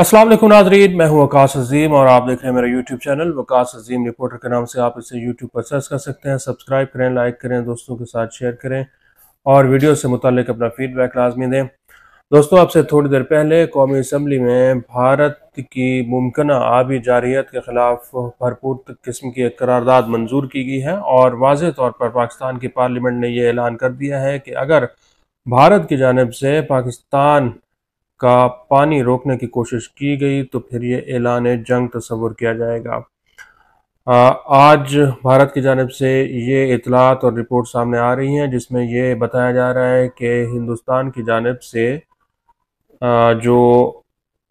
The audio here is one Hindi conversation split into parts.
अस्सलाम वालेकुम नाज़रीन, मैं हूं वकास अजीम और आप देख रहे हैं मेरा यूट्यूब चैनल वकास अजीम रिपोर्टर के नाम से। आप इसे यूट्यूब पर सर्च कर सकते हैं। सब्सक्राइब करें, लाइक करें, दोस्तों के साथ शेयर करें और वीडियो से मुताल्लिक अपना फीडबैक लाजमी दें। दोस्तों, आपसे थोड़ी देर पहले कौमी असम्बली में भारत की मुमकिन आबी जारियत के खिलाफ भरपूर किस्म की एक करारदाद मंजूर की गई है और वाज़ेह तौर पर पाकिस्तान की पार्लियामेंट ने यह ऐलान कर दिया है कि अगर भारत की जानिब से पाकिस्तान का पानी रोकने की कोशिश की गई तो फिर ये ऐलान जंग तस्वुर किया जाएगा। आज भारत की जानिब से ये इतलात और रिपोर्ट सामने आ रही हैं जिसमें ये बताया जा रहा है कि हिंदुस्तान की जानिब से जो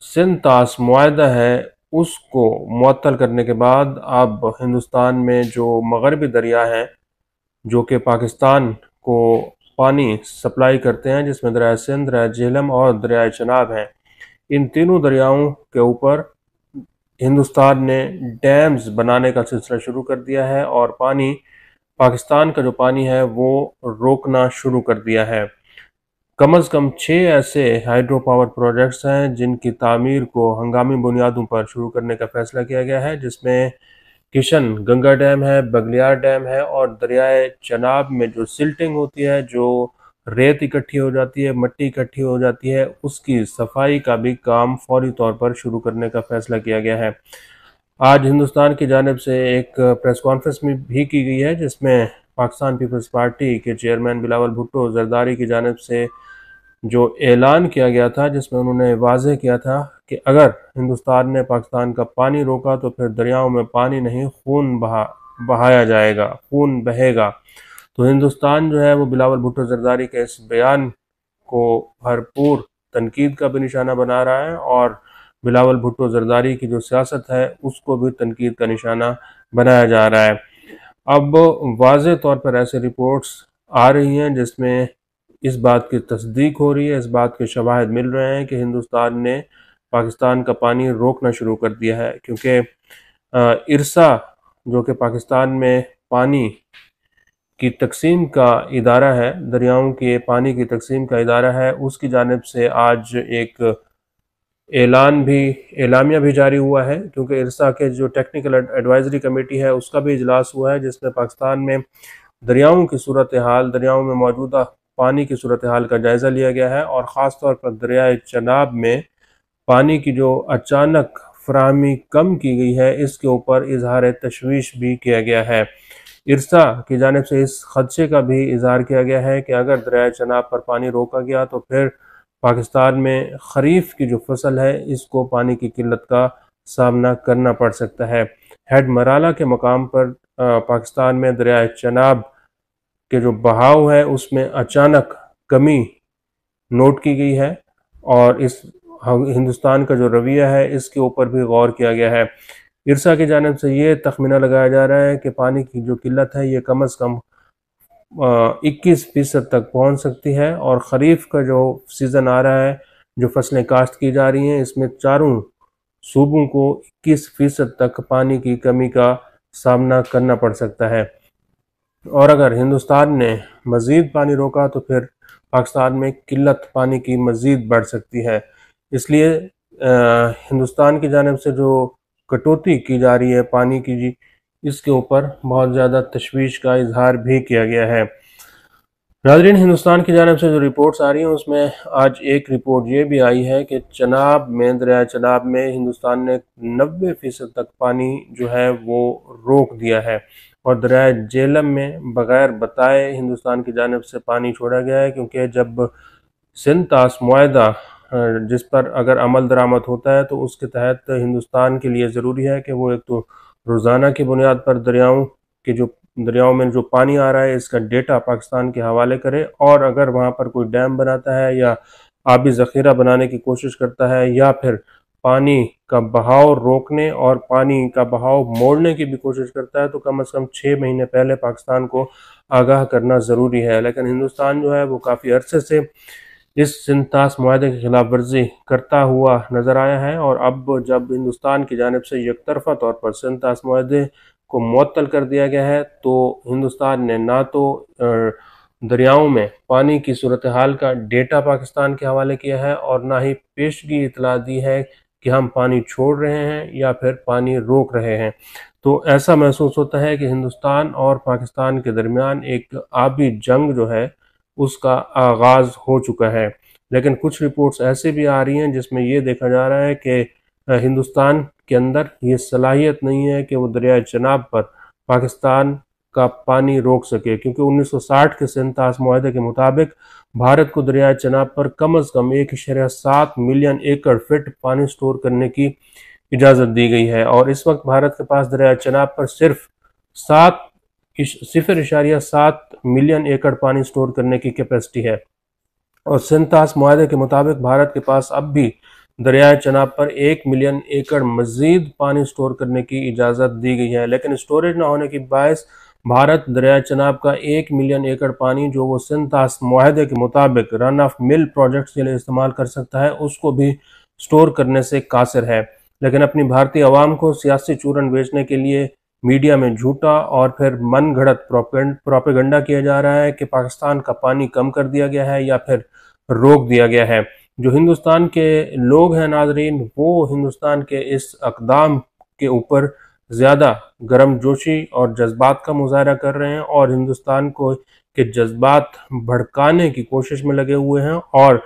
सिंध तास मुआहदा है उसको मुअत्तल करने के बाद अब हिंदुस्तान में जो मगरबी दरिया हैं जो कि पाकिस्तान को पानी सप्लाई करते हैं, जिसमें दरिया सिंध, दरिया झेलम और दरिया चनाब हैं, इन तीनों दरियाओं के ऊपर हिंदुस्तान ने डैम्स बनाने का सिलसिला शुरू कर दिया है और पानी पाकिस्तान का जो पानी है वो रोकना शुरू कर दिया है। कम अज़ कम 6 ऐसे हाइड्रो पावर प्रोजेक्ट्स हैं जिनकी तामीर को हंगामी बुनियादों पर शुरू करने का फैसला किया गया है, जिसमें किशन गंगा डैम है, बगलियार डैम है और दरियाए चनाब में जो सिल्टिंग होती है, जो रेत इकट्ठी हो जाती है, मिट्टी इकट्ठी हो जाती है, उसकी सफाई का भी काम फौरी तौर पर शुरू करने का फैसला किया गया है। आज हिंदुस्तान की जानिब से एक प्रेस कॉन्फ्रेंस में भी की गई है जिसमें पाकिस्तान पीपल्स पार्टी के चेयरमैन बिलावल भुट्टो जरदारी की जानिब से जो ऐलान किया गया था, जिसमें उन्होंने वाज़ेह किया था कि अगर हिंदुस्तान ने पाकिस्तान का पानी रोका तो फिर दरियाओं में पानी नहीं, खून बहाया जाएगा, खून बहेगा। तो हिंदुस्तान जो है वो बिलावल भुट्टो जरदारी के इस बयान को भरपूर तनकीद का भी निशाना बना रहा है और बिलावल भुट्टो जरदारी की जो सियासत है उसको भी तनकीद का निशाना बनाया जा रहा है। अब वाज़ेह तौर पर ऐसे रिपोर्ट्स आ रही हैं जिसमें इस बात की तस्दीक हो रही है, इस बात के शवाहिद मिल रहे हैं कि हिंदुस्तान ने पाकिस्तान का पानी रोकना शुरू कर दिया है, क्योंकि इरसा जो कि पाकिस्तान में पानी की तकसीम का इदारा है, दरियाओं के पानी की तकसीम का इदारा है, उसकी जानिब से आज एक एलामिया भी जारी हुआ है, क्योंकि इरसा के जो टेक्निकल एडवाइजरी कमेटी है उसका भी इजलास हुआ है, जिसमें पाकिस्तान में दरियाओं की सूरत हाल, दरियाओं में मौजूदा पानी की सूरत हाल का जायज़ा लिया गया है और ख़ास तौर पर दरियाए चनाब में पानी की जो अचानक फराहमी कम की गई है इसके ऊपर इजहार तशवीश भी किया गया है। इरसा की जानिब से इस खदशे का भी इजहार किया गया है कि अगर दरियाए चनाब पर पानी रोका गया तो फिर पाकिस्तान में खरीफ की जो फसल है इसको पानी की किल्लत का सामना करना पड़ सकता है। हेड मराला के मकाम पर पाकिस्तान में दरियाए चनाब के जो बहाव है उसमें अचानक कमी नोट की गई है और इस हिंदुस्तान का जो रवैया है इसके ऊपर भी गौर किया गया है। इरसा की जानिब से ये तखमीना लगाया जा रहा है कि पानी की जो किल्लत है ये कम अज़ कम 21% तक पहुंच सकती है और ख़रीफ का जो सीज़न आ रहा है, जो फसलें काश्त की जा रही हैं, इसमें चारों सूबों को 21% तक पानी की कमी का सामना करना पड़ सकता है। और अगर हिंदुस्तान ने मज़ीद पानी रोका तो फिर पाकिस्तान में किल्लत पानी की मज़ीद बढ़ सकती है। इसलिए हिंदुस्तान की जानिब से जो कटौती की जा रही है पानी की जी, इसके ऊपर बहुत ज़्यादा तशवीश का इजहार भी किया गया है। नाज़रीन, हिंदुस्तान की जानिब से जो रिपोर्ट्स आ रही हैं उसमें आज एक रिपोर्ट ये भी आई है कि चनाब में, दरिया चनाब में हिंदुस्तान ने 90% तक पानी जो है वो रोक दिया है और दरिया झेलम में बगैर बताए हिंदुस्तान की जानिब से पानी छोड़ा गया है, क्योंकि जब सिंध तास मुआहदा जिस पर अगर अमल दरामद होता है तो उसके तहत हिंदुस्तान के लिए ज़रूरी है कि वो एक तो रोज़ाना की बुनियाद पर दरियाओं में जो पानी आ रहा है इसका डेटा पाकिस्तान के हवाले करे और अगर वहाँ पर कोई डैम बनाता है या आबी ज़ख़ीरा बनाने की कोशिश करता है या फिर पानी का बहाव रोकने और पानी का बहाव मोड़ने की भी कोशिश करता है तो कम अज़ कम 6 महीने पहले पाकिस्तान को आगाह करना ज़रूरी है। लेकिन हिंदुस्तान जो है वो काफ़ी अरसे से इस सिंतास मुआहदे की खिलाफ वर्जी करता हुआ नज़र आया है और अब जब हिंदुस्तान की जानिब से यकतरफा तौर पर सिंतास मुआहदे को मुअत्तल कर दिया गया है तो हिंदुस्तान ने ना तो दरियाओं में पानी की सूरत हाल का डेटा पाकिस्तान के हवाले किया है और ना ही पेशगी इतला दी है कि हम पानी छोड़ रहे हैं या फिर पानी रोक रहे हैं। तो ऐसा महसूस होता है कि हिंदुस्तान और पाकिस्तान के दरमियान एक आबी जंग जो है उसका आगाज़ हो चुका है। लेकिन कुछ रिपोर्ट्स ऐसे भी आ रही हैं जिसमें ये देखा जा रहा है कि हिंदुस्तान के अंदर ये सलाहियत नहीं है कि वो दरियाए चनाब पर पाकिस्तान का पानी रोक सके, क्योंकि 1960 के सेंतास मुआहदे के मुताबिक भारत को दरियाए चनाब पर कम अज़ कम 1.7 मिलियन एकड़ फिट पानी स्टोर करने की इजाज़त दी गई है। और इस वक्त भारत के पास दरियाए चनाब पर सिर्फ 0.7 मिलियन एकड़ पानी स्टोर करने की कैपेसिटी है। और सेंतास मुआहदे के मुताबिक भारत के पास अब भी दरियाए चनाब पर 1 मिलियन एकड़ मजीद पानी स्टोर करने की इजाज़त दी गई है। लेकिन स्टोरेज न होने की बायस भारत दरियाए चनाब का 1 मिलियन एकड़ पानी जो वो सेंतास मुआहदे के मुताबिक रन ऑफ मिल प्रोजेक्ट्स के लिए इस्तेमाल कर सकता है, उसको भी स्टोर करने से कासिर है। लेकिन अपनी भारतीय आवाम को सियासी चूरन बेचने के लिए मीडिया में झूठा और फिर मन घड़त प्रोपेगंडा किया जा रहा है कि पाकिस्तान का पानी कम कर दिया गया है या फिर रोक दिया गया है। जो हिंदुस्तान के लोग हैं नाजरीन, वो हिंदुस्तान के इस अक़दाम के ऊपर ज़्यादा गर्मजोशी और जज्बात का मुजाहरा कर रहे हैं और हिंदुस्तान को के जज्बात भड़काने की कोशिश में लगे हुए हैं। और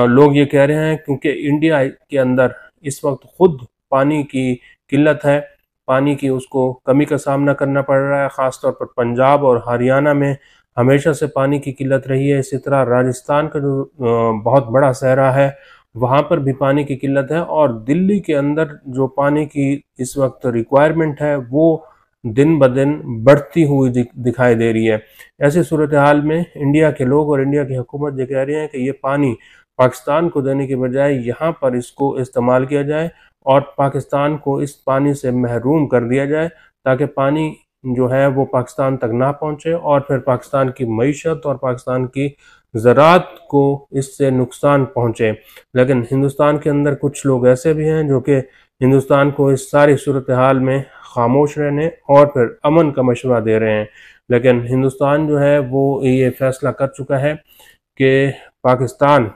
लोग ये कह रहे हैं क्योंकि इंडिया के अंदर इस वक्त खुद पानी की किल्लत है, पानी की उसको कमी का सामना करना पड़ रहा है। ख़ासतौर पर पंजाब और हरियाणा में हमेशा से पानी की किल्लत रही है। इसी तरह राजस्थान का जो बहुत बड़ा सहरा है वहाँ पर भी पानी की किल्लत है। और दिल्ली के अंदर जो पानी की इस वक्त रिक्वायरमेंट है वो दिन ब दिन बढ़ती हुई दिखाई दे रही है। ऐसी सूरत हाल में इंडिया के लोग और इंडिया की हुकूमत ये कह रही है कि ये पानी पाकिस्तान को देने के बजाय यहाँ पर इसको इस्तेमाल किया जाए और पाकिस्तान को इस पानी से महरूम कर दिया जाए, ताकि पानी जो है वो पाकिस्तान तक ना पहुँचे और फिर पाकिस्तान की मईशत और पाकिस्तान की ज़राअत को इससे नुकसान पहुँचे। लेकिन हिंदुस्तान के अंदर कुछ लोग ऐसे भी हैं जो कि हिंदुस्तान को इस सारी सूरत हाल में खामोश रहने और फिर अमन का मशवरा दे रहे हैं। लेकिन हिंदुस्तान जो है वो ये फैसला कर चुका है कि पाकिस्तान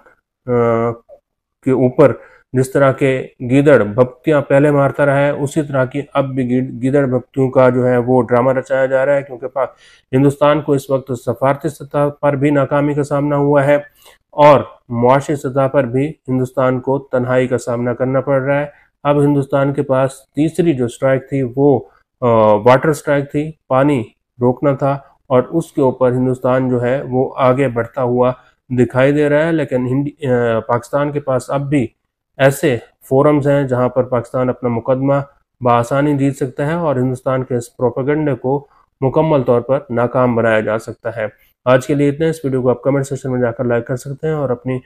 के ऊपर जिस तरह के गीदड़ भपतियाँ पहले मारता रहा है, उसी तरह की अब भी गीदड़ भपतियों का जो है वो ड्रामा रचाया जा रहा है। क्योंकि हिंदुस्तान को इस वक्त सफारती सतह पर भी नाकामी का सामना हुआ है और मुआशी सतह पर भी हिंदुस्तान को तन्हाई का सामना करना पड़ रहा है। अब हिंदुस्तान के पास तीसरी जो स्ट्राइक थी वो वाटर स्ट्राइक थी, पानी रोकना था, और उसके ऊपर हिंदुस्तान जो है वो आगे बढ़ता हुआ दिखाई दे रहा है। लेकिन पाकिस्तान के पास अब भी ऐसे फोरम्स हैं जहां पर पाकिस्तान अपना मुकदमा बआसानी जीत सकता है और हिंदुस्तान के इस प्रोपेगेंडे को मुकम्मल तौर पर नाकाम बनाया जा सकता है। आज के लिए इतना। इस वीडियो को आप कमेंट सेक्शन में जाकर लाइक कर सकते हैं और अपनी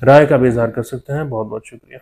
राय का भी इजहार कर सकते हैं। बहुत बहुत शुक्रिया।